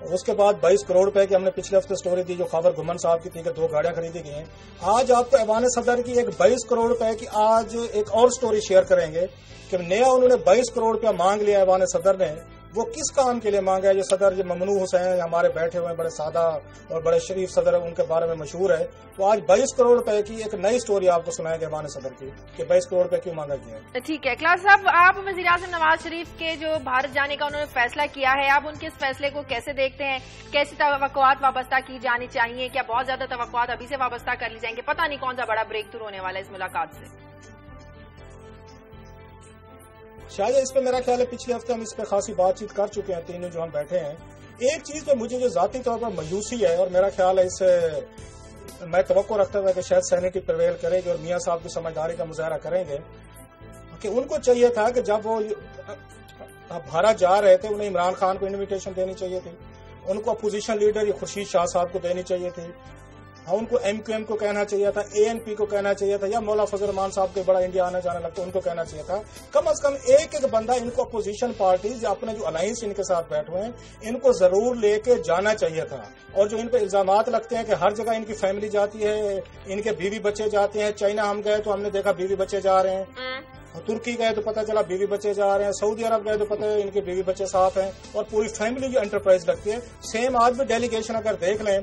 اس کے بعد 22 کروڑ روپے کی ہم نے پچھلے ہفتے سٹوری دی جو خاور گمن صاحب کی تھی کہ 2 گاڑیاں خریدی گئی ہیں. آج آپ کو ایوان صدر کی ایک 22 کروڑ روپے کی آج ایک اور سٹوری شیئر کریں گے کہ نیا انہوں نے 22 کروڑ روپیہ مانگ لیا ایوان صدر نے. وہ کس کام کے لیے مانگا ہے؟ یہ صدر جو ممنوع حسین ہمارے بیٹھے ہوئے ہیں، بڑے سادہ اور بڑے شریف صدر، ان کے بارے میں مشہور ہے. تو آج 22 کروڑ روپے کی ایک نئی سٹوری آپ کو سنائیں گے ایوان صدر کی کہ 22 کروڑ روپے کیوں مانگا گیا ہے. ٹھیک ہے کلاس صاحب، آپ وزیر اعظم نواز شریف کے جو بھارت جانے کا انہوں نے فیصلہ کیا ہے، آپ ان کے اس فیصلے کو کیسے دیکھتے ہیں؟ کیسی توقعات وابستہ کی جانی چاہیے؟ کیا بہت زیادہ توقعات ابھی سے وابستہ کر لی جائیں گے؟ پتہ نہیں کون سا بڑا بریک تھرو ہونے والا ہے اس ملاقات سے. شاید اس پہ میرا خیال ہے پچھلے ہفتے ہم اس پہ خاصی بات چیت کر چکے ہیں، تینوں جو ہم بیٹھے ہیں. ایک چیز تو مجھے جو ذاتی طور پر مایوسی ہے، اور میرا خیال ہے اس سے میں توقع رکھتا ہوں کہ شاید سینیٹی پریویل کرے گی اور میاں صاحب کی سمجھداری کا مظاہرہ کریں گے کہ ان کو چاہیے تھا کہ جب وہ بھارت جا رہے تھے انہیں عمران خان کو انویٹیشن دینی چاہیے تھی، ان کو اپوزیشن لیڈر خورشید شاہ صاحب کو دینی چاہیے تھی، ان کو MQM کو کہنا چاہیے تھا، ANP کو کہنا چاہیے تھا، یا مولا فضل الرحمان صاحب کے بڑا انڈیا آنا جانا لگتا ہے ان کو کہنا چاہیے تھا. کم از کم ایک بندہ ان کو اپوزیشن پارٹیز یا اپنے جو الائنس ان کے ساتھ بیٹھے ہوئے ہیں ان کو ضرور لے کے جانا چاہیے تھا. اور جو ان پہ الزامات لگتے ہیں کہ ہر جگہ ان کی فیملی جاتی ہے، ان کے بیوی بچے جاتے ہیں، چائنا ہم گئے تو ہم نے دیکھا بیوی بچے جا رہے ہیں، ترکی گئے تو پتہ چلا بیوی بچے جا رہے ہیں، سعودی عرب گئے تو پتہ ان کے بیوی بچے ساتھ ہیں، اور پوری فیملی جو انٹرپرائز لگتی ہے. سیم آج بھی ڈیلیگیشن اگر دیکھ لیں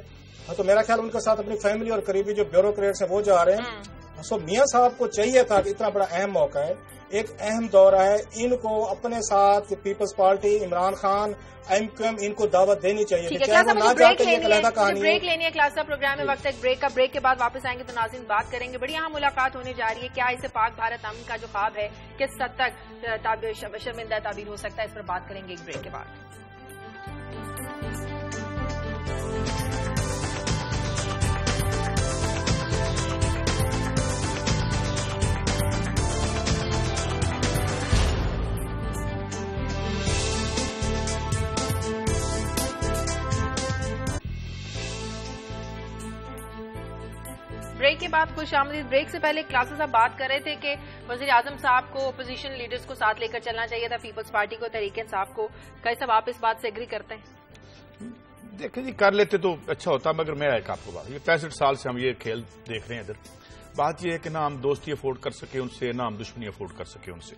تو میرا خیال ان کے ساتھ اپنی فیملی اور قریبی جو بیوروکریٹس ہیں وہ جا رہے ہیں. سو میاں صاحب کو چاہیے تھا کہ اتنا بڑا اہم موقع ہے، ایک اہم دورہ ہے، ان کو اپنے ساتھ پیپلز پارٹی، عمران خان، MQM ان کو دعوت دینی چاہیے تھی. چاہے وہ نہ جاتے یہ علیحدہ کہانی ہے. بریک لینی ہے کلاس کا پروگرام میں وقت ہے بریک کا. بریک کے بعد واپس آئیں گے تو ناظرین بات کریں گے. بڑی اہم ملاقات ہونے جا رہی ہے. کیا اسے پاک بھارت امن کا جو خواب ہے کس حد تک شرمندہ تعبیر ہو سکتا ہے؟ اس پر بات کریں گے ایک بریک کے بعد. بریک کے بعد خوش آمدید. بریک سے پہلے کلاسز صاحب بات کر رہے تھے کہ وزیر اعظم صاحب کو اپوزیشن لیڈرز کو ساتھ لے کر چلنا چاہیے تھا، پیپلز پارٹی کو، تحریک انصاف کو. کئی صاحب آپ اس بات سے ایگری کرتے ہیں؟ دیکھیں جی کر لیتے تو اچھا ہوتا، مگر میں ایک آپ کو بات، یہ 65 سال سے ہم یہ کھیل دیکھ رہے ہیں ادھر. بات یہ ہے کہ نہ ہم دوستی افورڈ کر سکے ان سے، نہ ہم دشمنی افورڈ کر سکے ان سے.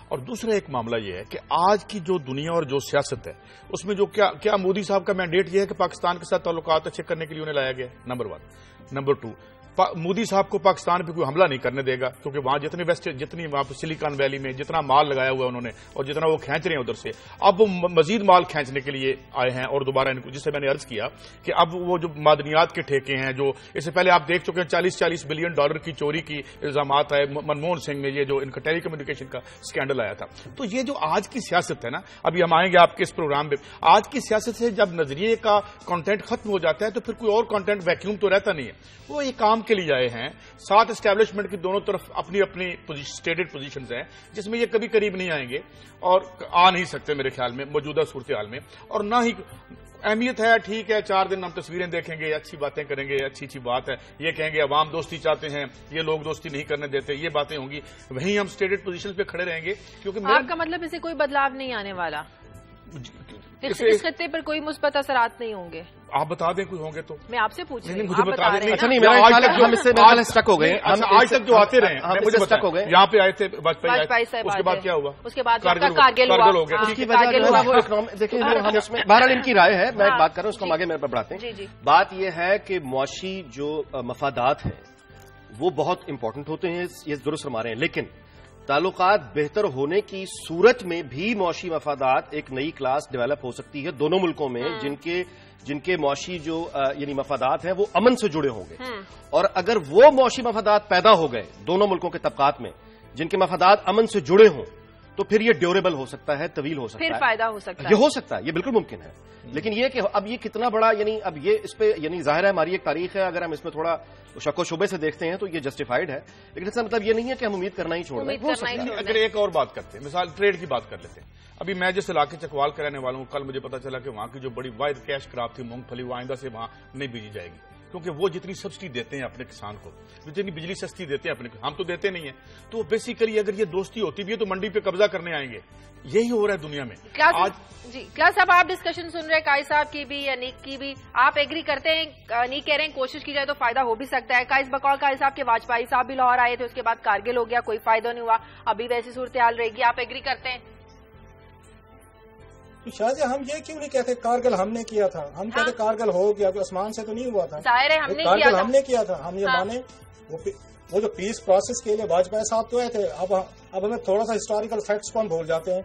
اور دوسرا ایک معاملہ یہ ہے کہ آج کی جو دنیا اور جو سیاست ہے اس میں جو کیا مودی صاحب کا مینڈیٹ یہ ہے کہ پاکستان کے ساتھ تعلقات اچھے کرنے کے لیے انہیں لایا گیا ہے، نمبر 1. نمبر 2، مودی صاحب کو پاکستان پہ کوئی حملہ نہیں کرنے دے گا، کیونکہ وہاں جتنی وہاں پہ سلیکان ویلی میں جتنا مال لگایا ہوا انہوں نے اور جتنا وہ کھینچ رہے ہیں ادھر سے، اب وہ مزید مال کھینچنے کے لیے آئے ہیں. اور دوبارہ ان کو، جس سے میں نے عرض کیا کہ اب وہ جو معدنیات کے ٹھیکے ہیں جو اس سے پہلے آپ دیکھ چکے ہیں 40 بلین ڈالر کی چوری کی الزامات آئے منموہن سنگھ نے، یہ جو ان کا ٹیلی کمیونیکیشن کا اسکینڈل آیا تھا. تو یہ جو آج کی سیاست ہے نا، ابھی ہم آئیں گے آپ کے اس پروگرام میں، آج کی سیاست سے جب نظریے کا کانٹینٹ ختم ہو جاتا ہے تو پھر کوئی اور کانٹینٹ ویکیوم تو رہتا نہیں ہے. وہ ایک کام کے لیے آئے ہیں، 7 اسٹیبلشمنٹ کی دونوں طرف اپنی اپنی اسٹیٹڈ پوزیشنز ہیں جس میں یہ کبھی قریب نہیں آئیں گے اور آ نہیں سکتے میرے خیال میں موجودہ صورتحال میں. اور نہ ہی اہمیت ہے، ٹھیک ہے 4 دن ہم تصویریں دیکھیں گے، اچھی باتیں کریں گے، اچھی بات ہے، یہ کہیں گے عوام دوستی چاہتے ہیں، یہ لوگ دوستی نہیں کرنے دیتے، یہ باتیں ہوں گی، وہیں ہم اسٹیٹڈ پوزیشن پہ کھڑے رہیں گے. کیونکہ آپ کا مطلب اسے کوئی بدلاؤ نہیں آنے والا، اس خطے پر کوئی مثبت اثرات نہیں ہوں گے؟ آپ بتا دیں کوئی ہوں گے تو میں آپ سے پوچھ رہی ہوں. مجھے بتا دیں. اچھا نہیں، میرا خیال ہے ہم اس سے اسٹک ہو گئے. آج تک جو آتے رہے ہیں مجھے اسٹک ہو گئے. یہاں پہ آئے تھے واجپئی صاحب، اس کے بعد کیا ہوا؟ اس کے بعد کارگل ہو گیا. اس کی وجہ جو ہے وہ دیکھیں ہم اس میں بہرحال ان کی رائے ہے، میں ایک بات کر رہا ہوں، اس کو آگے میرے پر بڑھاتے ہیں. بات یہ ہے کہ معاشی جو مفادات ہیں وہ بہت امپورٹنٹ ہوتے ہیں، یہ درست فرما رہے ہیں، لیکن تعلقات بہتر ہونے کی صورت میں بھی معاشی مفادات ایک نئی کلاس ڈیولپ ہو سکتی ہے دونوں ملکوں میں، جن کے معاشی جو یعنی مفادات ہیں وہ امن سے جڑے ہوں گے. اور اگر وہ معاشی مفادات پیدا ہو گئے دونوں ملکوں کے طبقات میں جن کے مفادات امن سے جڑے ہوں تو پھر یہ ڈیوریبل ہو سکتا ہے، طویل ہو سکتا ہے، پھر فائدہ ہو سکتا ہے، یہ ہو سکتا ہے، یہ بالکل ممکن ہے. لیکن یہ کہ اب یہ کتنا بڑا، یعنی اب یہ اس پہ یعنی ظاہر ہے ہماری ایک تاریخ ہے، اگر ہم اس میں تھوڑا شک و شبے سے دیکھتے ہیں تو یہ جسٹیفائڈ ہے، لیکن اس کا مطلب یہ نہیں ہے کہ ہم امید کرنا ہی چھوڑ دیں. اگر ایک اور بات کرتے ہیں، مثال ٹریڈ کی بات کر لیتے ہیں. ابھی میں جس علاقے چکوال کے رہنے والا ہوں، کل مجھے پتا چلا کہ وہاں کی جو بڑی واحد کیش کراپ تھی مونگ پھلی، وہ آئندہ سے وہاں نہیں بیجی جائے گی. کیونکہ وہ جتنی سبسڈی دیتے ہیں اپنے کسان کو، جتنی بجلی سستی دیتے ہیں اپنے، ہم تو دیتے نہیں ہیں، تو بیسیکلی اگر یہ دوستی ہوتی بھی ہے تو منڈی پہ قبضہ کرنے آئیں گے. یہی ہو رہا ہے دنیا میں آج. جی کلاس صاحب، آپ ڈسکشن سن رہے ہیں قائد صاحب کی بھی، انیک کی بھی، آپ ایگری کرتے ہیں؟ انیک کہہ رہے ہیں کوشش کی جائے تو فائدہ ہو بھی سکتا ہے. قائد بقول قائد صاحب کے واجپئی صاحب بھی لاہور آئے تھے، اس کے بعد کارگل ہو گیا، کوئی فائدہ نہیں ہوا، ابھی ویسی صورتحال رہے گی. آپ ایگری کرتے ہیں؟ شاید ہم یہ کیوں نہیں کہتے کارگل ہم نے کیا تھا؟ ہم کہتے کارگل ہو گیا، جو آسمان سے تو نہیں ہوا تھا. ظاہر ہے ہم نے کیا کارگل تھا، ہم نے کیا تھا. ہم یہ مانے وہ جو پیس پروسیس کے لیے واجپئی صاحب تو آئے تھے. اب ہمیں تھوڑا سا ہسٹوریکل فیکٹس کو ہم بھول جاتے ہیں.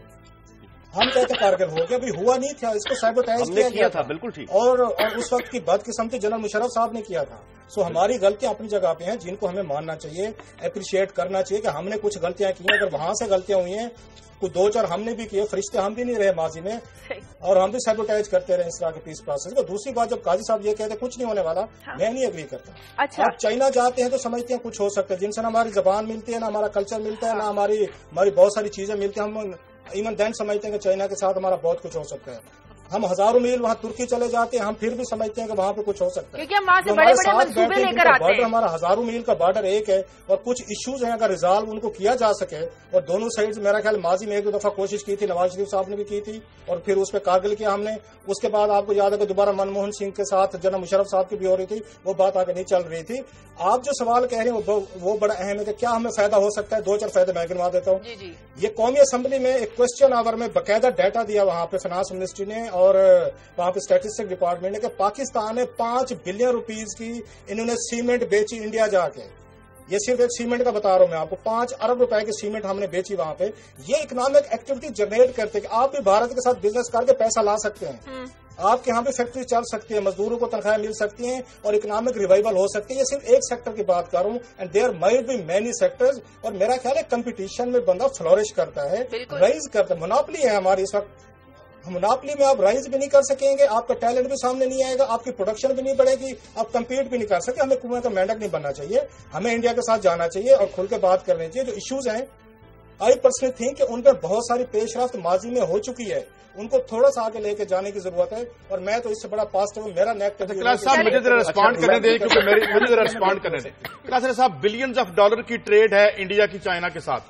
ہم کہتے کارگل ہو گیا، ابھی ہوا نہیں تھا، اس کو سیبوٹیج کیا تھا. بالکل ٹھیک. اور اس وقت کی بدقسمتی جنرل مشرف صاحب نے کیا تھا. سو ہماری غلطیاں اپنی جگہ پہ ہیں جن کو ہمیں ماننا چاہیے، اپریشیٹ کرنا چاہیے کہ ہم نے کچھ غلطیاں کی ہیں. اگر وہاں سے غلطیاں ہوئی ہیں، کوئی دو چار ہم نے بھی کیے، فرشتے ہم بھی نہیں رہے ماضی میں، اور ہم بھی سیبوٹیج کرتے رہے اس طرح کے پیس پروسیس کو. دوسری بات، جب قاضی صاحب یہ کہتے ہیں کچھ نہیں ہونے والا، میں نہیں اگری کرتا. اچھا، آپ چائنا جاتے ہیں تو سمجھتے ہیں کچھ ہو سکتا ہے، جن سے نہ ہماری زبان ملتی ہے، نہ ہمارا کلچر ملتا ہے، نہ ہماری بہت ساری چیزیں ملتی ہیں. ہم ایون دین سمجھتے ہیں کہ چائنا کے ساتھ ہمارا بہت کچھ ہو سکتا ہے. ہم ہزاروں میل وہاں ترکی چلے جاتے ہیں، ہم پھر بھی سمجھتے ہیں کہ وہاں پہ کچھ ہو سکتا ہے، کیونکہ ہم وہاں سے بڑے بڑے منصوبے لے کر آتے ہیں. ہمارا ہزاروں میل کا بارڈر ایک ہے، اور کچھ ایشوز ہیں اگر ریزالو ان کو کیا جا سکے، اور دونوں سائڈز میرا خیال ماضی میں ایک دو دفعہ کوشش کی تھی، نواز شریف صاحب نے بھی کی تھی، اور پھر اس پہ کارگل کیا ہم نے. اس کے بعد آپ کو یاد ہے کہ دوبارہ منموہن سنگھ کے ساتھ جنرل مشرف صاحب کی بھی ہو رہی تھی، وہ بات آگے نہیں چل رہی تھی. آپ جو سوال کہہ رہے ہیں وہ بڑا اہم ہے کہ کیا ہمیں فائدہ ہو سکتا ہے. دو چار فائدے میں گنوا دیتا ہوں. یہ قومی اسمبلی میں ایک کوشچن آور میں باقاعدہ ڈیٹا دیا وہاں پہ فائنانس منسٹری نے اور وہاں پہ اسٹیٹسٹک ڈپارٹمنٹ نے کہ پاکستان نے 5 بلین روپیز کی انہوں نے سیمنٹ بیچی انڈیا جا کے. یہ صرف ایک سیمنٹ کا بتا رہا ہوں میں آپ کو، 5 ارب روپے کی سیمنٹ ہم نے بیچی وہاں پہ. یہ اکنامک ایکٹیویٹی جنریٹ کرتے کہ آپ بھی بھارت کے ساتھ بزنس کر کے پیسہ لا سکتے ہیں. آپ کے یہاں پہ فیکٹری چل سکتی ہے، مزدوروں کو تنخواہیں مل سکتی ہیں، اور اکنامک ریوائول ہو سکتی ہے. یہ صرف ایک سیکٹر کی بات کر رہا ہوں، and there might be many sectors. اور میرا خیال ہے کمپٹیشن میں بندہ فلورش کرتا ہے، رائز کرتا ہے. مناپلی ہے ہماری اس وقت، مناپلی میں آپ رائز بھی نہیں کر سکیں گے، آپ کا ٹیلنٹ بھی سامنے نہیں آئے گا، آپ کی پروڈکشن بھی نہیں بڑھے گی، آپ کمپیٹ بھی نہیں کر سکتے. ہمیں کنویں کا مینڈک نہیں بننا چاہیے، ہمیں انڈیا کے ساتھ جانا چاہیے اور کھل کے بات کرنی چاہیے. جو ایشوز ہیں آئی پرسنلی تھنک کہ ان پہ بہت ساری پیش رفت ماضی میں ہو چکی ہے، ان کو تھوڑا سا آگے لے کے جانے کی ضرورت ہے. اور میں تو اس سے بڑا پازیٹو ہوں. میرا مجھے ذرا رسپونڈ کرنے دیں، کیونکہ مجھے ذرا رسپونڈ کرنے دیں. کلاسر صاحب، بلینز آف ڈالر کی ٹریڈ ہے انڈیا کی چائنا کے ساتھ.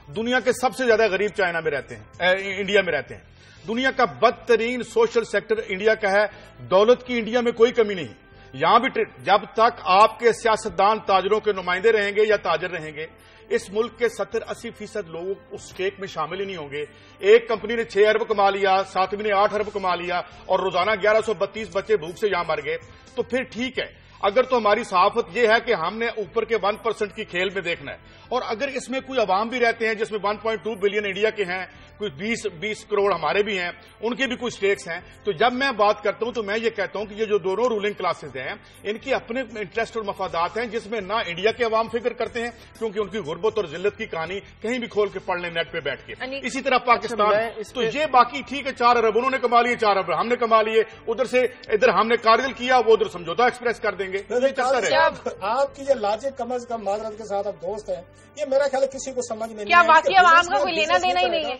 دنیا کے سب سے زیادہ غریب چائنا میں رہتے ہیں، انڈیا میں رہتے ہیں. دنیا کا بدترین سوشل سیکٹر انڈیا کا ہے. دولت کی انڈیا میں کوئی کمی نہیں. یہاں بھی جب تک آپ کے سیاستدان تاجروں کے نمائندے رہیں گے یا تاجر رہیں گے، اس ملک کے 70-80% لوگ اس اسٹیک میں شامل ہی نہیں ہوں گے. ایک کمپنی نے 6 ارب کما لیا، ساتویں نے 8 ارب کما لیا، اور روزانہ 1132 بچے بھوک سے یہاں مر گئے، تو پھر ٹھیک ہے. اگر تو ہماری صحافت یہ ہے کہ ہم نے اوپر کے 1% کی کھیل میں دیکھنا ہے، اور اگر اس میں کوئی عوام بھی رہتے ہیں جس میں 1.2 بلین انڈیا کے ہیں، کوئی 20 کروڑ ہمارے بھی ہیں، ان کے بھی کوئی سٹیکس ہیں. تو جب میں بات کرتا ہوں تو میں یہ کہتا ہوں کہ یہ جو دونوں رولنگ کلاسز ہیں ان کی اپنے انٹرسٹ اور مفادات ہیں، جس میں نہ انڈیا کے عوام فکر کرتے ہیں کیونکہ ان کی غربت اور ذلت کی کہانی کہیں بھی کھول کے پڑھ لیں نیٹ پہ بیٹھ کے. اسی طرح پاکستان، تو یہ باقی ٹھیک ہے 4 ارب انہوں نے کما لیے، 4 ارب ہم نے کما لیے، ادھر سے ادھر ہم نے کارگل کیا، وہ ادھر سمجھوتا ایکسپریس کر دیں گے. آپ کی یہ لاجک کم از کم معذرت کے ساتھ اب دوست ہیں، یہ میرا خیال ہے کسی کو سمجھ میں نہیں. کیا واقعی عوام کا کوئی لینا دینا ہی نہیں ہے؟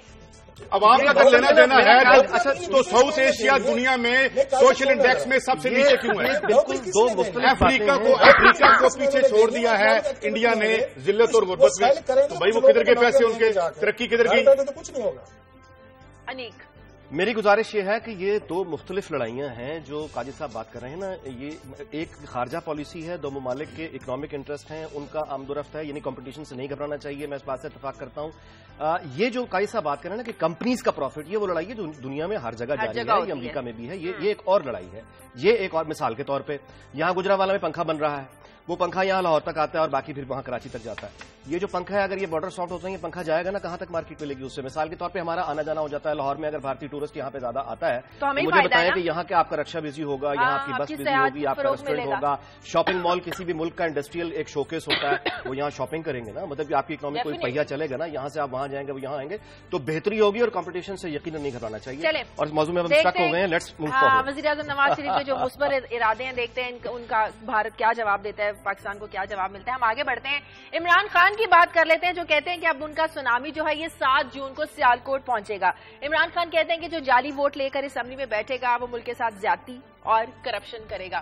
عوام کا اگر لینا دینا ہے تو ساؤتھ ایشیا دنیا میں سوشل انڈیکس میں سب سے نیچے کیوں ہے؟ افریقہ کو پیچھے چھوڑ دیا ہے انڈیا نے ذلت اور غربت میں. تو بھائی وہ کدھر کے پیسے، ان کے ترقی کدھر کی؟ کچھ نہیں ہوگا. انیک، میری گزارش یہ ہے کہ یہ 2 مختلف لڑائیاں ہیں جو قاضی صاحب بات کر رہے ہیں نا. یہ ایک خارجہ پالیسی ہے، 2 ممالک کے اکنامک انٹرسٹ ہیں، ان کا آمد و رفت ہے، یعنی کمپٹیشن سے نہیں گھبرانا چاہیے. میں اس بات سے اتفاق کرتا ہوں. یہ جو قاضی صاحب بات کر رہے ہیں نا کہ کمپنیز کا پروفٹ، یہ وہ لڑائی ہے جو دنیا میں ہر جگہ جاری ہے، یہ امریکہ میں بھی ہے. یہ ایک اور لڑائی ہے. یہ ایک اور مثال کے طور پہ یہاں گجرانوالہ میں پنکھا بن رہا ہے، وہ پنکھا یہاں لاہور تک آتا ہے اور باقی پھر وہاں کراچی تک جاتا ہے. یہ جو پنکھا ہے اگر یہ بارڈر سافٹ ہوتے ہیں، یہ پنکھا جائے گا نا کہاں تک مارکیٹ ملے گی اس سے. مثال کے طور پہ ہمارا آنا جانا ہو جاتا ہے لاہور میں، اگر بھارتی ٹورسٹ یہاں پہ زیادہ آتا ہے تو مجھے بتائیں کہ یہاں کے آپ کا رکشا بزی ہوگا، یہاں آپ کی بس بزی ہوگی، آپ کا ریسٹورینٹ ہوگا، شاپنگ مال کسی بھی ملک کا انڈسٹریل ایک شوکیس ہوتا ہے، وہ یہاں شاپنگ کریں گے نا. مطلب کہ آپ کی اکنامی کوئی پہیا چلے گا نا، یہاں سے آپ وہاں جائیں گے، وہ یہاں آئیں گے، تو بہتری ہوگی اور کمپٹیشن سے یقیناً نہیں گھبرانا چاہیے. اور اس موضوع میں ہم اسٹک ہو گئے ہیں. Let's move forward. وزیر اعظم نواز شریف کے جو مثبت ارادے ہیں، دیکھتے ہیں ان کا بھارت کیا جواب دیتا ہے، پاکستان کو کیا جواب ملتا ہے. ہم آگے بڑھتے ہیں، عمران خان کی بات کر لیتے ہیں جو کہتے ہیں کہ اب ان کا سونامی جو ہے یہ 7 جون کو سیالکوٹ پہنچے گا. عمران خان کہتے ہیں کہ جو جعلی ووٹ لے کر اسمبلی میں بیٹھے گا وہ ملک کے ساتھ زیادتی اور کرپشن کرے گا.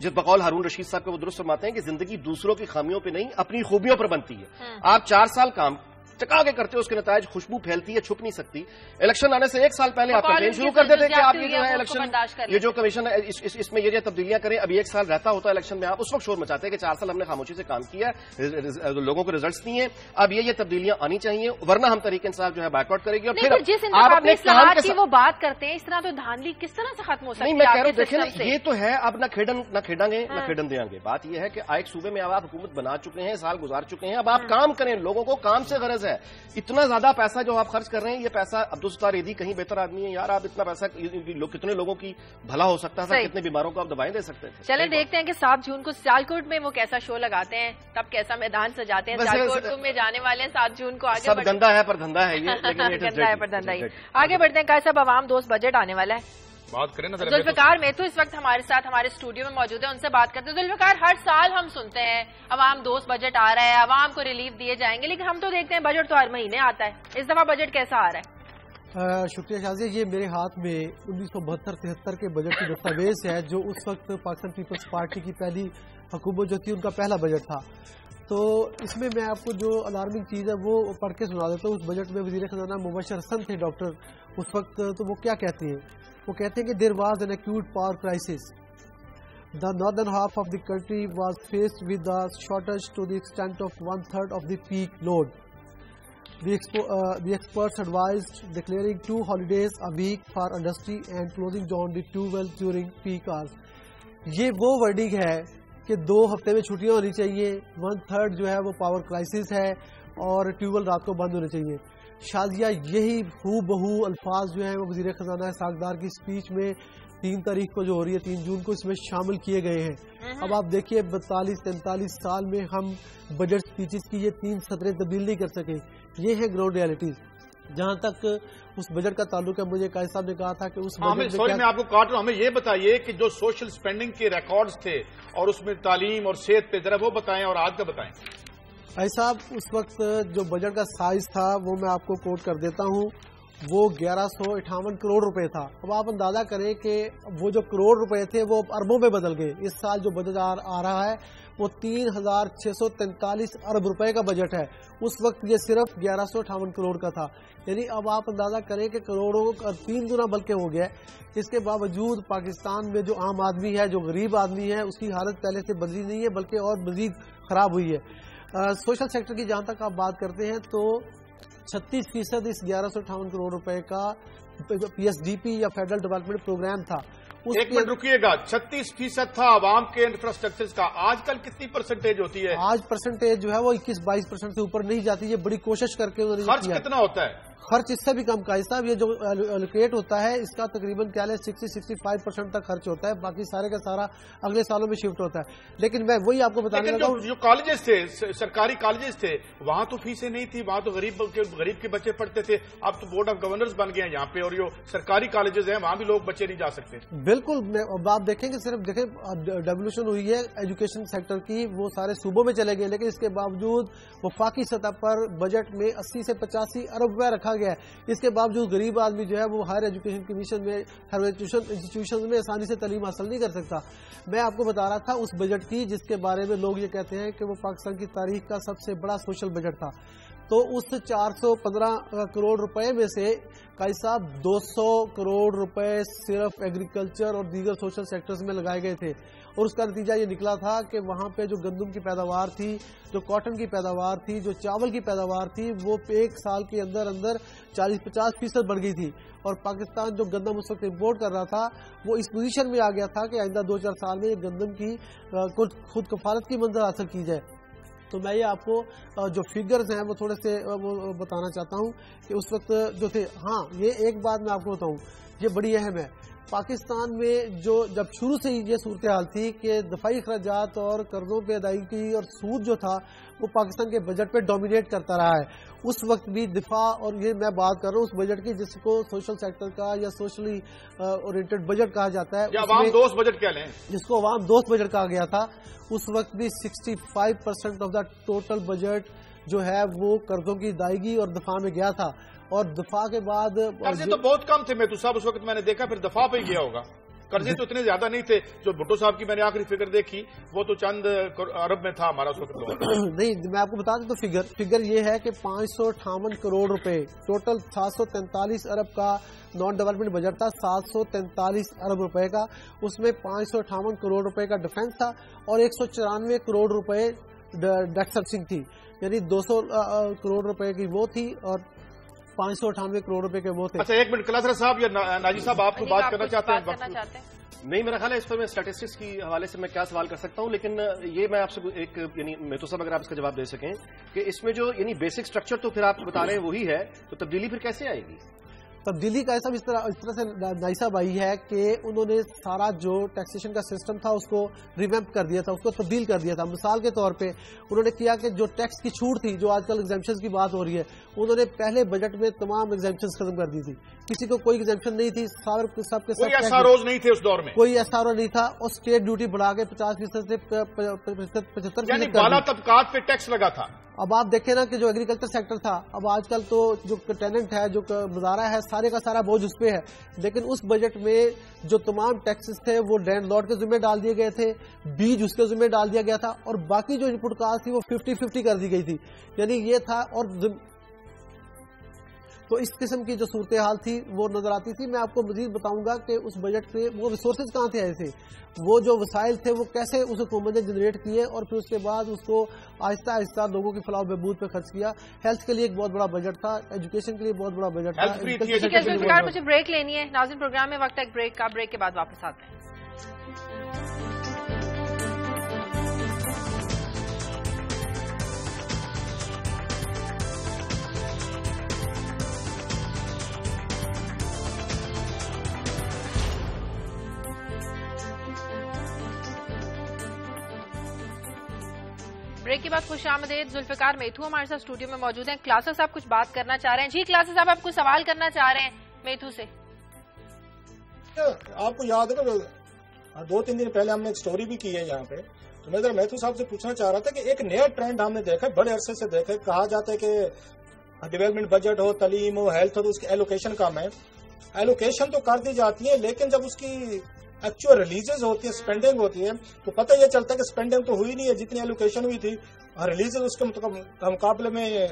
جس بقول ہارون رشید صاحب کو وہ درست فرماتے ہیں کہ زندگی دوسروں کی خامیوں پہ نہیں اپنی خوبیوں پر بنتی ہے. آپ 4 سال کام چکا کے کرتے ہو, اس کے نتائج خوشبو پھیلتی ہے, چھپ نہیں سکتی. الیکشن آنے سے 1 سال پہلے آپ کیمپین شروع کر دیتے کہ آپ یہ جو ہے الیکشن یہ جو کمیشن ہے اس میں یہ تبدیلیاں کریں. ابھی 1 سال رہتا ہوتا ہے الیکشن میں, آپ اس وقت شور مچاتے ہیں کہ 4 سال ہم نے خاموشی سے کام کیا, لوگوں کو ریزلٹس نہیں ہیں, اب یہ تبدیلیاں آنی چاہیے, ورنہ ہم تحریک انصاف جو ہے بائیک آؤٹ کرے گی. اور پھر جس انتخابی اصلاحات کی وہ بات کرتے ہیں, اس طرح تو دھاندلی کس طرح سے ختم ہو سکتی ہے؟ نہیں, میں کہہ رہا ہوں دیکھیں نا, یہ تو ہے اب نہ کھیڑیں گے نہ کھیڑن دیں گے. بات یہ ہے کہ ایک صوبے میں اب آپ حکومت بنا چکے ہیں, سال گزار چکے ہیں, اب آپ کام کریں, لوگوں کو کام سے غرض ہے. اتنا زیادہ پیسہ جو آپ خرچ کر رہے ہیں, یہ پیسہ عبدالستار ایدھی کہیں بہتر آدمی ہے یار, آپ اتنا پیسہ کتنے لوگوں کی بھلا ہو سکتا تھا, کتنے بیماروں کو آپ دوائیں دے سکتے تھے. چلیں دیکھتے ہیں کہ 7 جون کو سیالکوٹ میں وہ کیسا شو لگاتے ہیں, تب کیسا میدان سجاتے ہیں. سیالکوٹ میں جانے والے ہیں 7 جون کو. آگے سب گندا ہے پر دھندا ہے یہ, گندا ہے پر دھندا ہی. آگے بڑھتے ہیں. کیسا عوام دوست بجٹ آنے والا ہے؟ بات کریں نا ذوالفقار میتو اس وقت ہمارے ساتھ ہمارے اسٹوڈیو میں موجود ہیں, ان سے بات کرتے ہیں. ذوالفقار, ہر سال ہم سنتے ہیں عوام دوست بجٹ آ رہا ہے, عوام کو ریلیف دیے جائیں گے, لیکن ہم تو دیکھتے ہیں بجٹ تو ہر مہینے آتا ہے. اس دفعہ بجٹ کیسا آ رہا ہے؟ شکریہ شازیہ. یہ میرے ہاتھ میں 1972-73 کے بجٹ کی دستاویز ہے, جو اس وقت پاکستان پیپلز پارٹی کی پہلی حکومت جو تھی ان کا پہلا بجٹ تھا. تو اس میں آپ کو جو الارمنگ چیز ہے وہ پڑھ کے سنا دیتا ہوں. اس بجٹ میں وزیر خزانہ مبشر حسن تھے ڈاکٹر اس وقت, تو وہ کیا کہتے ہیں؟ وہ کہتے ہیں کہ there was an acute power crisis. The northern half of the country was faced with the shortage to the extent of 1/3 of the peak load. The experts advised declaring 2 holidays a week for industry and closing down the 2 wells during peak hours. یہ وہ wording ہے کہ 2 ہفتے میں چھٹیاں ہونی چاہیے, 1/3 جو ہے وہ پاور کرائسس ہے, اور ٹیوب ویل رات کو بند ہونے چاہیے. شازیہ یہی ہو بہو الفاظ جو ہیں وہ وزیر خزانہ ساکھدار کی سپیچ میں 3 تاریخ کو جو ہو رہی ہے 3 جون کو اس میں شامل کیے گئے ہیں. اب آپ دیکھیے 42-43 سال میں ہم بجٹ سپیچز کی یہ 3 سطریں تبدیل نہیں کر سکے. یہ ہے گراؤنڈ ریالٹیز. جہاں تک اس بجٹ کا تعلق ہے, مجھے قائد صاحب نے کہا تھا کہ اس بجٹ میں آپ کو کاٹ رہا ہوں, ہمیں یہ بتائیے کہ جو سوشل سپینڈنگ کے ریکارڈز تھے اور اس میں تعلیم اور صحت پہ ذرا وہ بتائیں اور آج کا بتائیں. قائد صاحب, اس وقت جو بجٹ کا سائز تھا وہ میں آپ کو کوٹ کر دیتا ہوں, وہ 1158 کروڑ روپے تھا. اب آپ اندازہ کریں کہ وہ جو کروڑ روپے تھے وہ اربوں میں بدل گئے. اس سال جو بجٹ آ رہا ہے وہ 3643 ارب روپے کا بجٹ ہے. اس وقت یہ صرف 1158 کروڑ کا تھا. یعنی اب آپ اندازہ کریں کہ کروڑوں کا 3 گنا بلکہ ہو گیا. اس کے باوجود پاکستان میں جو عام آدمی ہے, جو غریب آدمی ہے, اس کی حالت پہلے سے بدلی نہیں ہے بلکہ اور مزید خراب ہوئی ہے. سوشل سیکٹر کی جہاں تک آپ بات کرتے ہیں تو 36% اس 1158 کروڑ روپے کا پی ایس ڈی پی یا فیڈرل ڈیولپمنٹ پروگرام تھا. ایک منٹ رکیے گا, 36% تھا عوام کے انفراسٹرکچر کا. آج کل کتنی پرسنٹیج ہوتی ہے؟ آج پرسنٹیج جو ہے وہ 21-22% سے اوپر نہیں جاتی. یہ بڑی کوشش کر کے خرچ کتنا ہوتا ہے؟ خرچ اس سے بھی کم. قائد صاحب, یہ جو الوکیٹ ہوتا ہے اس کا تقریباً 60-65% تک خرچ ہوتا ہے. باقی سارے کا سارا اگلے سالوں میں شفٹ ہوتا ہے. لیکن میں وہی آپ کو بتانے لگا ہوں, جو کالجز تھے, سرکاری کالجز تھے, وہاں تو فیسیں نہیں تھی, وہاں تو غریب کے بچے پڑھتے تھے. اب تو بورڈ آف گورنرز بن گئے ہیں یہاں پہ, اور جو سرکاری کالجز ہیں وہاں بھی لوگ بچے نہیں جا سکتے. بالکل. آپ دیکھیں کہ صرف دیکھیں ڈیولوشن ہوئی ہے ایجوکیشن سیکٹر کی, وہ سارے صوبوں میں چلے گئے, لیکن اس کے باوجود وفاقی سطح پر بجٹ میں 80 سے 85 ارب روپے رکھا گیا ہے. اس کے باوجود غریب آدمی جو ہے وہ ہائر ایجوکیشن کمیشن میں, ہائر انسٹیٹیوشن میں آسانی سے تعلیم حاصل نہیں کر سکتا. میں آپ کو بتا رہا تھا اس بجٹ کی جس کے بارے میں لوگ یہ کہتے ہیں کہ وہ پاکستان کی تاریخ کا سب سے بڑا سوشل بجٹ تھا. تو اس 415 کروڑ روپے میں سے قائد صاحب 200 کروڑ روپے صرف ایگریکلچر اور دیگر سوشل سیکٹرز میں لگائے گئے تھے. اور اس کا نتیجہ یہ نکلا تھا کہ وہاں پہ جو گندم کی پیداوار تھی, جو کاٹن کی پیداوار تھی, جو چاول کی پیداوار تھی, وہ 1 سال کے اندر 40-50% بڑھ گئی تھی. اور پاکستان جو گندم اس وقت امپورٹ کر رہا تھا وہ اس پوزیشن میں آ گیا تھا کہ آئندہ 2-4 سال میں یہ گندم کی خود کفالت کی منزل حاصل کی جائے. تو میں یہ آپ کو جو فگرز ہیں وہ تھوڑے سے وہ بتانا چاہتا ہوں کہ اس وقت جو تھے. ہاں, یہ ایک بات میں آپ کو بتاؤں, یہ بڑی اہم ہے. پاکستان میں جب شروع سے یہ صورتحال تھی کہ دفاعی اخراجات اور قرضوں پہ ادائیگی اور سود جو تھا وہ پاکستان کے بجٹ پہ ڈومینیٹ کرتا رہا ہے. اس وقت بھی دفاع, اور یہ میں بات کر رہا ہوں اس بجٹ کی جس کو سوشل سیکٹر کا یا سوشلی اورینٹڈ بجٹ کہا جاتا ہے, عوام دوست بجٹ کہہ لیں, جس کو عوام دوست بجٹ کہا گیا تھا. اس وقت بھی 65% آف دا ٹوٹل بجٹ جو ہے وہ قرضوں کی ادائیگی اور دفاع میں گیا تھا. اور دفاع کے بعد قرضے تو بہت کم تھے. میں تو صاحب اس وقت میں نے دیکھا پھر دفاع پہ ہی گیا ہوگا. قرضے تو اتنے زیادہ نہیں تھے. جو بھٹو صاحب کی میں نے آخری فگر دیکھی وہ تو چند ارب میں تھا ہمارا اس وقت. نہیں میں آپ کو بتا دوں تو فگر یہ ہے کہ 558 کروڑ روپے ٹوٹل 743 ارب کا نان ڈیولپمنٹ بجٹ تھا. 743 ارب روپے کا, اس میں 558 کروڑ روپے کا ڈیفنس تھا اور 194 کروڑ روپے ڈیٹ سرچنگ تھی. یعنی 200 کروڑ روپے کی وہ تھی اور 598 کروڑ روپے کے وہ تھے. اچھا ایک منٹ کلاسرا صاحب یا ناجی صاحب آپ کو بات کرنا چاہتے ہیں؟ نہیں میرا خیال ہے اس پر میں اسٹیٹسٹکس کی حوالے سے میں کیا سوال کر سکتا ہوں, لیکن یہ میں آپ سے ایک یعنی میتھو صاحب اگر آپ اس کا جواب دے سکیں کہ اس میں جو یعنی بیسک اسٹرکچر تو پھر آپ بتا رہے ہیں وہی ہے, تو تبدیلی پھر کیسے آئے گی؟ تبدیلی کا ایسا اس طرح سے نائی صاحب آئی ہے کہ انہوں نے سارا جو ٹیکسیشن کا سسٹم تھا اس کو ریویمپ کر دیا تھا, اس کو تبدیل کر دیا تھا. مثال کے طور پہ انہوں نے کیا کہ جو ٹیکس کی چھوٹ تھی, جو آج کل ایگزیمپشن کی بات ہو رہی ہے, انہوں نے پہلے بجٹ میں تمام ایگزیمپشن ختم کر دی تھی. کسی کو کوئی ایگزیمپشن نہیں تھی, سب کے سب کوئی ایسا روز نہیں تھے اس دور میں, کوئی ایسا روز نہیں تھا. اور اسٹیٹ ڈیوٹی بڑھا کے 50% سے 75% یعنی بالا طبقات پہ ٹیکس لگا تھا. اب آپ دیکھیں نا کہ جو ایگریکلچر سیکٹر تھا, اب آج کل تو جو ٹیننٹ ہے, جو مزارع ہے, سارے کا سارا بوجھ اس پہ ہے. لیکن اس بجٹ میں جو تمام ٹیکسز تھے وہ لینڈ لارڈ کے ذمہ ڈال دیے گئے تھے, بیج اس کے ذمہ ڈال دیا گیا تھا, اور باقی جو انپٹ کاسٹ تھی وہ 50-50 کر دی گئی تھی. یعنی یہ تھا. اور تو اس قسم کی جو صورتحال تھی وہ نظر آتی تھی. میں آپ کو مزید بتاؤں گا کہ اس بجٹ پہ وہ ریسورسز کہاں تھے, ایسے وہ جو وسائل تھے وہ کیسے اس حکومت نے جنریٹ کیے, اور پھر اس کے بعد اس کو آہستہ آہستہ لوگوں کی فلاح و بہبود پہ خرچ کیا. ہیلتھ کے لیے ایک بہت بڑا بجٹ تھا, ایجوکیشن کے لیے بہت بڑا بجٹ تھا. مجھے بریک لینی ہے ناظرین, پروگرام میں وقت ہے ایک بریک کا, بریک کے بعد واپس آتے ہیں. بریک کے بعد خوش آمدید. ذوالفقار میتھو ہمارے ساتھ اسٹوڈیو میں موجود ہیں. کلاسر صاحب کچھ بات کرنا چاہ رہے ہیں. جی کلاسر صاحب آپ کو سوال کرنا چاہ رہے ہیں میتھو سے. آپ کو یاد ہے نا 2-3 دن پہلے ہم نے ایک سٹوری بھی کی ہے یہاں پہ, تو میں ذرا میتھو صاحب سے پوچھنا چاہ رہا تھا کہ ایک نیا ٹرینڈ ہم نے دیکھا, بڑے عرصے سے دیکھا, کہا جاتا ہے کہ ڈیولپمنٹ بجٹ ہو, تعلیم ہو, ہیلتھ ہو, تو اس کی ایلوکیشن کم ہے. ایلوکیشن تو کر دی جاتی ہے, لیکن جب اس کی ایکچوئل ریلیزز ہوتی ہے, اسپینڈنگ ہوتی ہے, تو پتہ یہ چلتا ہے کہ اسپینڈنگ تو ہوئی نہیں ہے جتنی ایلوکیشن ہوئی تھی, اور ریلیزز اس کے مقابلے میں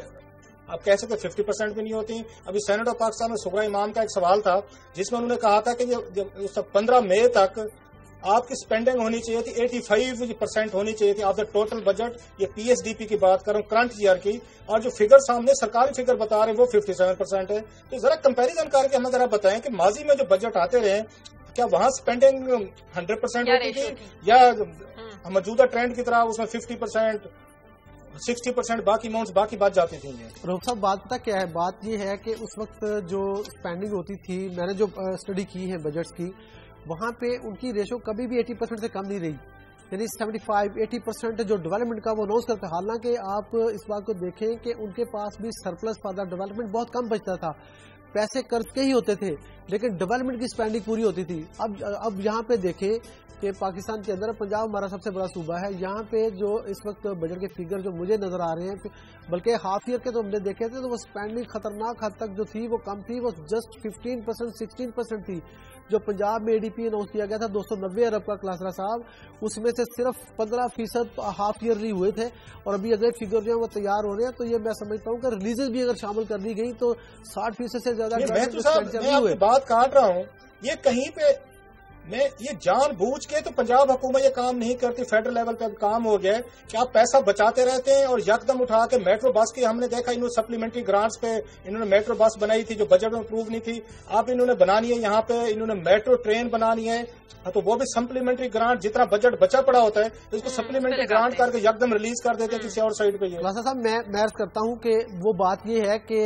آپ کہہ سکتے 50% بھی نہیں ہوتی. ابھی سینیٹ آف پاکستان میں سغرا امام کا ایک سوال تھا جس میں انہوں نے کہا تھا کہ 15 مئی تک آپ کی اسپینڈنگ ہونی چاہیے تھی 85% ہونی چاہیے تھی آف دا ٹوٹل بجٹ. یہ پی ایس ڈی پی کی بات کر رہا ہوں, کرنٹ ایئر کی, اور جو فگر سامنے سرکاری فگر بتا رہے ہیں وہ 57% ہے. تو ذرا کمپیریزن کر کے ہمیں ذرا بتائیں کہ ماضی میں جو بجٹ آتے رہے کیا وہاں اسپینڈنگ 100% ہوتی تھی, یا موجودہ ٹرینڈ کی طرح اس میں 50%, 60% باقی اماؤنٹس باقی بات جاتی تھیں. روف صاحب بات پتہ کیا ہے, بات یہ ہے کہ اس وقت جو اسپینڈنگ ہوتی تھی, میں نے جو اسٹڈی کی ہے بجٹس کی, وہاں پہ ان کی ریشو کبھی بھی 80% سے کم نہیں رہی. یعنی 75-80% جو ڈیولپمنٹ کا وہ اناؤنس کرتے. حالانکہ آپ اس بات کو دیکھیں کہ ان کے پاس بھی سرپلس فار دا ڈیولپمنٹ بہت کم بچتا تھا, پیسے قرض کے ہی ہوتے تھے, لیکن ڈیولپمنٹ کی اسپینڈنگ پوری ہوتی تھی. اب یہاں پہ دیکھیں کہ پاکستان کے اندر پنجاب ہمارا سب سے بڑا صوبہ ہے, یہاں پہ جو اس وقت بجٹ کے فگر جو مجھے نظر آ رہے ہیں, بلکہ ہاف ایئر کے تو ہم نے دیکھے تھے, تو وہ اسپینڈنگ خطرناک حد تک جو تھی وہ کم تھی, وہ جسٹ 15% 16% تھی. جو پنجاب میں اے ڈی پی اناؤنس کیا گیا تھا 290 ارب کا کلاسرا صاحب, اس میں سے صرف 15% ہاف ایئرلی ہوئے تھے, اور ابھی اگلے فگر جو ہے وہ تیار ہو رہے ہیں. تو یہ میں سمجھتا ہوں کہ ریلیزز بھی اگر شامل کر دی گئی تو 60% سے زیادہ. میں آپ کی بات کاٹ رہا ہوں, یہ کہیں پہ میں یہ جان بوجھ کے تو پنجاب حکومت یہ کام نہیں کرتی, فیڈرل لیول پہ کام ہو گیا ہے کہ آپ پیسہ بچاتے رہتے ہیں, اور یکدم اٹھا کے میٹرو بس کی ہم نے دیکھا انہوں نے سپلیمنٹری گرانٹس پہ انہوں نے میٹرو بس بنائی تھی جو بجٹ میں اپروو نہیں تھی, آپ انہوں نے بنانی ہے, یہاں پہ انہوں نے میٹرو ٹرین بنانی ہے, تو وہ بھی سپلیمنٹری گرانٹ, جتنا بجٹ بچا پڑا ہوتا ہے اس کو سپلیمنٹری گرانٹ کر کے یکدم ریلیز کر دیتے ہیں کسی اور سائڈ پہ. خلاصہ صاحب میں عرض کرتا ہوں کہ وہ بات یہ ہے کہ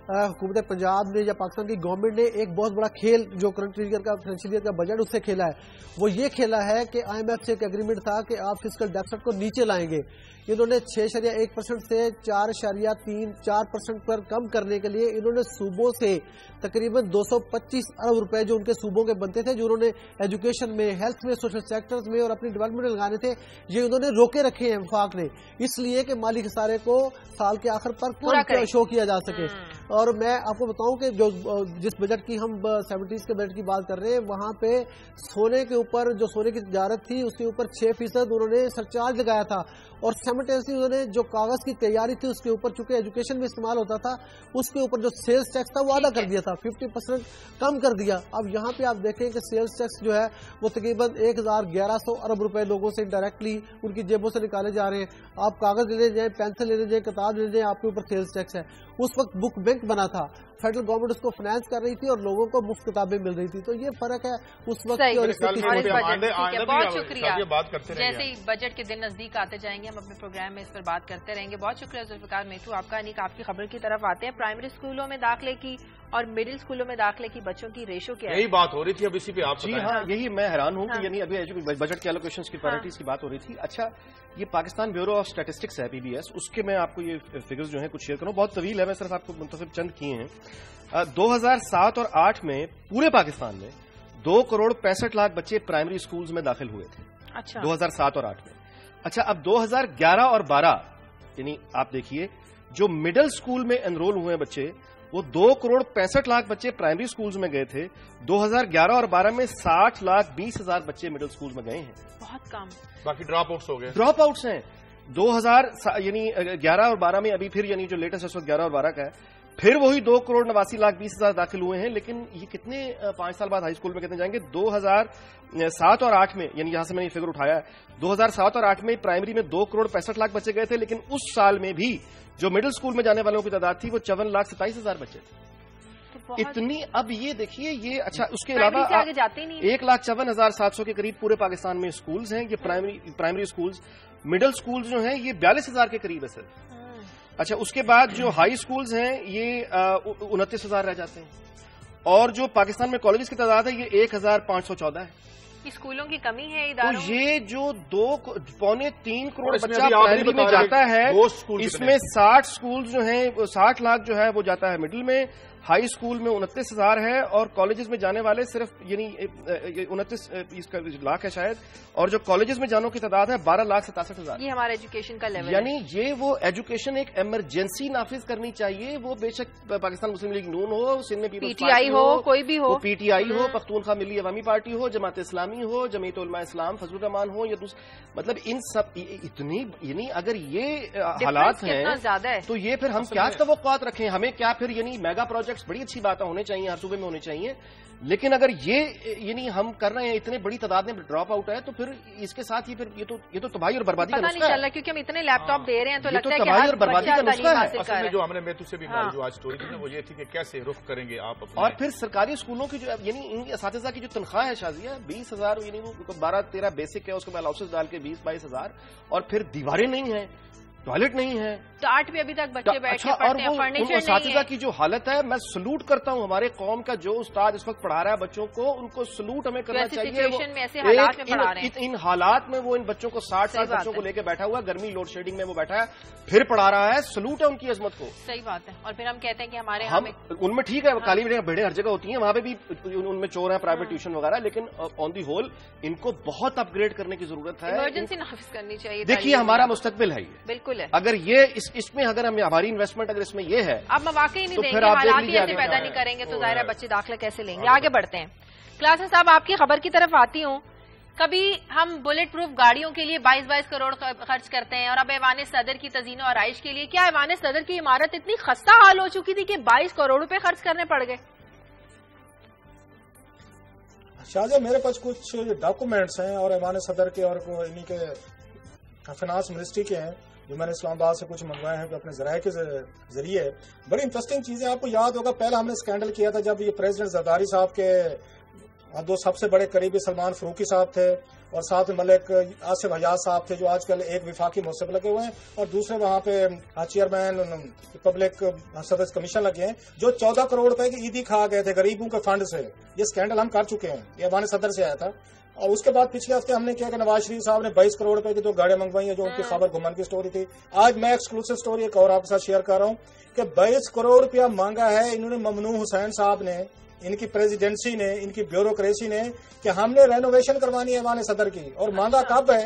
حکومت پنجاب نے یا پاکستان کی گورنمنٹ نے ایک بہت بڑا کھیل جو کرنٹ ایئر کا فائنینشیل ایئر کا بجٹ اس سے کھیلا ہے. وہ یہ کھیلا ہے کہ آئی ایم ایف سے ایک ایگریمنٹ تھا کہ آپ فسکل ڈیفیسٹ کو نیچے لائیں گے. انہوں نے 6.1% سے 4.4% پر کم کرنے کے لیے انہوں نے صوبوں سے تقریباً 225 ارب روپے جو ان کے صوبوں کے بنتے تھے, جو انہوں نے ایجوکیشن میں, ہیلتھ میں, سوشل سیکٹرز میں اور اپنی ڈیولپمنٹ میں لگانے تھے, یہ انہوں نے روکے رکھے ہیں وفاق نے, اس لیے کہ مالی خسارے کو سال کے آخر پر کم شو کیا جا سکے. اور میں آپ کو بتاؤں کہ جو جس بجٹ کی ہم 70s کے بجٹ کی بات کر رہے ہیں وہاں پہ سونے کے اوپر جو سونے کی تجارت تھی اس کے اوپر 6% انہوں نے سرچارج لگایا تھا اور سیملٹینسلی انہوں نے جو کاغذ کی تیاری تھی اس کے اوپر چونکہ ایجوکیشن میں استعمال ہوتا تھا اس کے اوپر جو سیلز ٹیکس تھا وہ آدھا کر دیا تھا 50% کم کر دیا. اب یہاں پہ آپ دیکھیں کہ سیلز ٹیکس جو ہے وہ تقریباً 1100 ارب روپے لوگوں سے ڈائریکٹلی ان کی جیبوں سے نکالے جا رہے ہیں. آپ کاغذ لینے جائیں, پینسل لینے جائیں, کتاب لینے جائیں, آپ کے اوپر سیلز ٹیکس ہے. اس وقت بک بینک بنا تھا, فیڈرل گورنمنٹ اس کو فائنانس کر رہی تھی اور لوگوں کو مفت کتابیں مل رہی تھی. تو یہ فرق ہے اس وقت کی اور اس وقت کی. بہت شکریہ. جیسے ہی بجٹ کے دن نزدیک آتے جائیں گے ہم اپنے پروگرام میں اس پر بات کرتے رہیں گے. بہت شکریہ ذوالفقار میتھو آپ کا. انیک آپ کی خبر کی طرف آتے ہیں. پرائمری اسکولوں میں داخلے کی اور مڈل اسکولوں میں داخلے کی بچوں کی ریشو کیا ہے؟ یہی بات ہو رہی تھی اب اسی پہ آپ. جی ہاں, یہی میں حیران ہوں کہ یعنی ابھی بجٹ کے الوکیشنز کی پرائرٹیز کی بات ہو رہی تھی. اچھا, یہ پاکستان بیورو آف اسٹیٹسٹکس ہے PBS, اس کے میں آپ کو یہ فگرز جو ہیں کچھ شیئر کروں. بہت طویل ہے, میں صرف آپ کو منتخب چند کیے ہیں. 2007 اور 8 میں پورے پاکستان میں 2,65,00,000 بچے پرائمری اسکولز میں داخل ہوئے تھے. اچھا, 2007 اور 8 میں. اچھا, اب 2011 اور 12 یعنی آپ دیکھیے جو مڈل اسکول میں انرول ہوئے ہیں بچے وہ 2,65,00,000 بچے پرائمری اسکولز میں گئے تھے. 2011 اور 12 میں 60,20,000 بچے مڈل اسکولز میں گئے ہیں. بہت کم. باقی ڈراپ آؤٹس ہو گئے. ڈراپ آؤٹس ہیں 2011 اور 12 میں. ابھی پھر یعنی جو لیٹسٹ اس وقت 11 اور 12 کا ہے, پھر وہی 2,89,20,000 داخل ہوئے ہیں. لیکن یہ کتنے 5 سال بعد ہائی اسکول میں کتنے جائیں گے؟ 2007 اور 8 میں, یعنی یہاں سے میں نے فگر اٹھایا ہے, 2007 اور 8 میں پرائمری میں 2,65,00,000 بچے گئے تھے. لیکن اس سال میں بھی جو مڈل اسکول میں جانے والوں کی تعداد تھی وہ 54,27,000 بچے تھے. اتنی. اب یہ دیکھیے یہ. اچھا, اس کے علاوہ 1,54,700 کے قریب پورے پاکستان میں اسکولز ہیں. یہ پرائمری اسکولز. مڈل اسکولز جو ہیں یہ 42,000 کے قریب ہے سر. اچھا, اس کے بعد جو ہائی اسکولز ہیں یہ 29,000 رہ جاتے ہیں. اور جو پاکستان میں کالجز کی تعداد ہے یہ 1,514 ہے. اسکولوں کی کمی ہے اداروں. تو یہ جو 2.3 کروڑ بچہ پرائمری میں جاتا ہے, اس میں 60 اسکول جو ہیں 60 لاکھ جو ہے وہ جاتا ہے مڈل میں, ہائی اسکول میں 29,000 ہے, اور کالجز میں جانے والے صرف یعنی 29 لاکھ ہے شاید, اور جو کالجز میں جانوں کی تعداد ہے 12,67,000. یہ ہمارا ایجوکیشن کا لیول یعنی یہ وہ ایجوکیشن ایک ایمرجنسی نافذ کرنی چاہیے. وہ بے شک پاکستان مسلم لیگ نون ہو, سندھ میں پیپلز PTI ہو, کوئی بھی ہو, PTI ہو, پختونخوا ملی عوامی پارٹی ہو, جماعت اسلامی ہو, جمعیت علماء اسلام, فضل الرحمان ہو, یا مطلب ان سب اتنی یعنی اگر یہ حالات ہیں تو یہ پھر ہم کیا توقعات رکھیں؟ ہمیں کیا پھر یعنی میگا پروجیکٹس بڑی اچھی باتیں ہونے چاہیے, ہر صوبے میں ہونے چاہیے, لیکن اگر یہ یعنی ہم کر رہے ہیں اتنے بڑی تعداد میں ڈراپ آؤٹ ہے تو پھر اس کے ساتھ یہ تو تباہی اور بربادی کا نسخہ ہے. کیونکہ ہم اتنے لیپ ٹاپ دے رہے ہیں تو لگتا ہے کہ تباہی اور بربادی کا نسخہ ہے. اصل میں جو ہم نے میتھو سے بھی جو آج اسٹوری تھی نا وہ یہ تھی کہ کیسے رخ کریں گے آپ. اور پھر سرکاری اسکولوں کی جو یعنی ان اساتذہ کی جو تنخواہ ہے شازیہ 20,000 یعنی 12-13 بیسک ہے, اس کے بعد الاؤنسز ڈال کے 20-22,000, اور پھر دیواریں نہیں ہیں, ٹوائلٹ نہیں ہے, ٹاٹ بھی ابھی تک بچے بیٹھ کے پڑھتے ہیں, فرنیچر نہیں ہے. اساتذہ کی جو حالت ہے, میں سلوٹ کرتا ہوں ہمارے قوم کا جو استاد اس وقت پڑھا رہا ہے بچوں کو, ان کو سلوٹ ہمیں کرنا چاہیے. ان حالات میں وہ ان بچوں کو 60 سال بچوں کو لے کے بیٹھا ہوا, گرمی لوڈ شیڈنگ میں وہ بیٹھا ہے, پھر پڑھا رہا ہے. سلوٹ ہے ان کی عظمت کو. صحیح بات ہے. اور پھر ہم کہتے ہیں کہ ہمارے ان میں ٹھیک ہے کالی بھیڑیں ہر جگہ ہوتی ہیں, وہاں پہ بھی ان میں چور ہیں, پرائیویٹ ٹیوشن وغیرہ, لیکن آن دی ہول ان کو بہت اپ گریڈ کرنے کی ضرورت ہے. ایمرجنسی نافذ کرنی چاہیے. دیکھیے ہمارا مستقبل ہے یہ, بالکل ہے. اگر یہ اس میں اگر ہماری انویسٹمنٹ اگر اس میں یہ ہے, اب مواقع ہی نہیں دیں گے, حالات ہی ایسے پیدا نہیں کریں گے تو ظاہر ہے بچے داخلہ کیسے لیں گے. آگے بڑھتے ہیں. کلاسر صاحب آپ کی خبر کی طرف آتی ہوں. کبھی ہم بلٹ پروف گاڑیوں کے لیے 22 کروڑ خرچ کرتے ہیں, اور اب ایوان صدر کی تزئین و آرائش کے لیے, کیا ایوان صدر کی عمارت اتنی خستہ حال ہو چکی تھی کہ 22 کروڑ روپے خرچ کرنے پڑ گئے؟ شاہجہاں میرے پاس کچھ ڈاکومنٹس ہیں اور ایوان صدر کے اور انہی کے فائنانس منسٹری کے ہیں جو میں نے اسلام آباد سے کچھ منگوائے ہیں اپنے ذرائع کے ذریعے. بڑی انٹرسٹنگ چیزیں. آپ کو یاد ہوگا پہلا ہم نے اسکینڈل کیا تھا جب یہ پریزیڈنٹ زرداری صاحب کے دو سب سے بڑے قریبی سلمان فروخی صاحب تھے, اور ساتھ میں ملک آصف حیات صاحب تھے جو آج کل ایک وفاقی منصب لگے ہوئے ہیں, اور دوسرے وہاں پہ چیئرمین پبلک سروس کمیشن لگے ہیں, جو 14 کروڑ روپے کی عیدی کھا گئے تھے غریبوں کے فنڈ سے. یہ اسکینڈل ہم کر چکے ہیں, یہ ایوان صدر سے آیا تھا. اور اس کے بعد پچھلے ہفتے ہم نے کیا کہ نواز شریف صاحب نے 22 کروڑ روپے کی 2 گاڑیاں منگوائی ہیں, جو ان کی خبر گھمن کی سٹوری تھی. آج میں ایکسکلوسیو سٹوری ایک اور آپ کے ساتھ شیئر کر رہا ہوں کہ 22 کروڑ روپیہ مانگا ہے انہوں نے ممنوع حسین صاحب نے, ان کی پریزیڈنسی نے, ان کی بیوروکریسی نے, کہ ہم نے رینوویشن کروانی ہے ایوان صدر کی. اور مانگا کب ہے؟